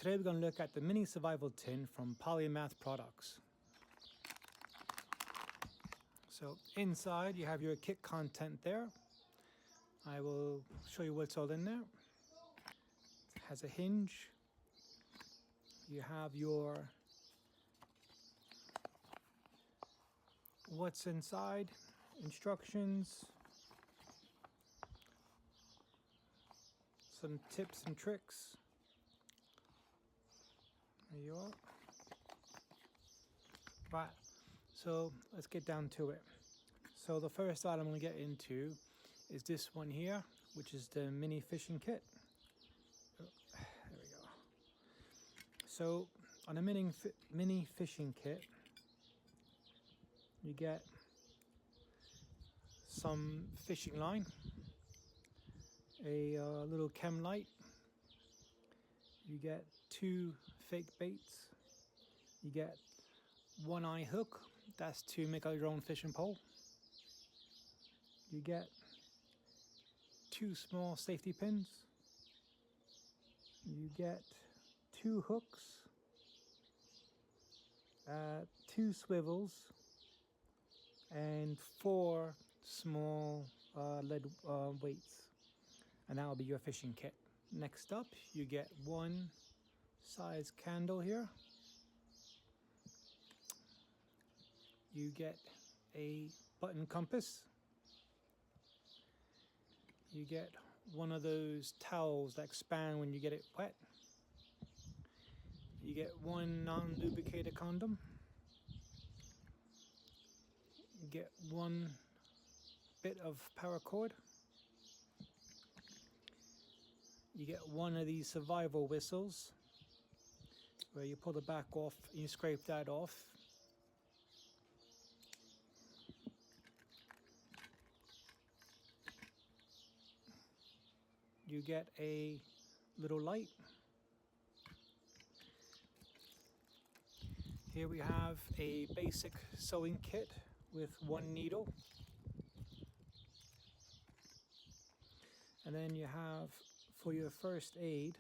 Today we're going to look at the mini survival tin from Polymath products. So inside you have your kit content there. I will show you what's all in there. It has a hinge. You have your what's inside, instructions, some tips and tricks. There you are. Right, so let's get down to it. So the first item I'm going to get into is this one here, which is the mini fishing kit. Oh, there we go. So on a mini fishing kit, you get some fishing line, a little chem light, you get 2 fake baits, you get 1 eye hook, that's to make out your own fishing pole, you get 2 small safety pins, you get 2 hooks, 2 swivels, and 4 small lead weights, and that will be your fishing kit. Next up, you get 1 size candle here. You get a button compass. You get one of those towels that expand when you get it wet. You get 1 non-lubricated condom. You get 1 bit of paracord. You get 1 of these survival whistles where you pull the back off and you scrape that off. You get a little light. Here we have a basic sewing kit with 1 needle. And then you have, for your first aid,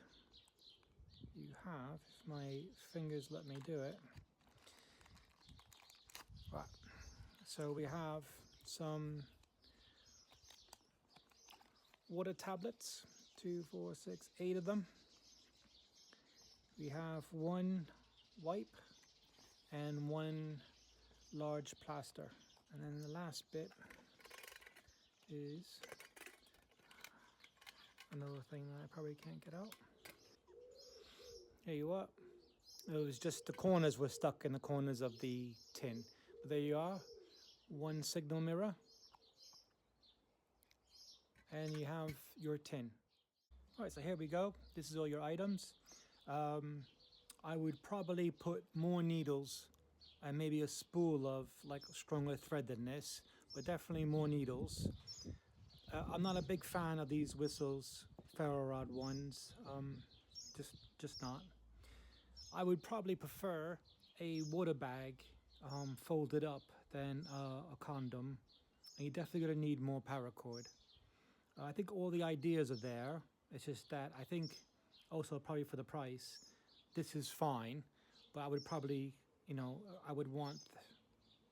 you have, if my fingers let me do it. Right. So we have some water tablets, 2, 4, 6, 8 of them. We have 1 wipe and 1 large plaster. And then the last bit is another thing that I probably can't get out. There you are. It was just the corners were stuck in the corners of the tin. But there you are. 1 signal mirror. And you have your tin. Alright, so here we go. This is all your items. I would probably put more needles and maybe a spool of like stronger thread than this, but definitely more needles. I'm not a big fan of these whistles, ferro rod ones, just not. I would probably prefer a water bag folded up than a condom, and you're definitely going to need more paracord. I think all the ideas are there, it's just that I think also probably for the price, this is fine, but I would probably, I would want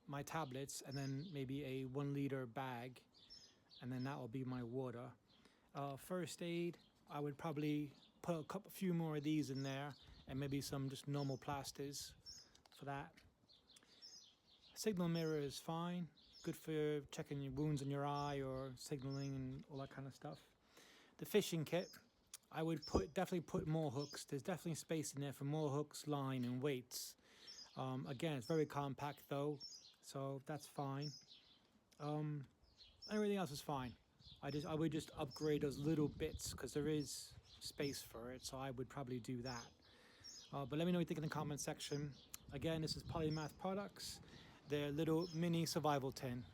my tablets and then maybe a 1 liter bag, and then that will be my water. First aid, I would probably put a few more of these in there and maybe some just normal plasters for that. Signal mirror is fine, good for checking your wounds in your eye or signaling and all that kind of stuff. The fishing kit, I would definitely put more hooks. There's definitely space in there for more hooks, line, and weights. Again, it's very compact though, so that's fine. Everything else is fine. I would just upgrade those little bits because there is space for it, so I would probably do that. But let me know what you think in the comment section. Again, this is Polymath products. Their little mini survival tin.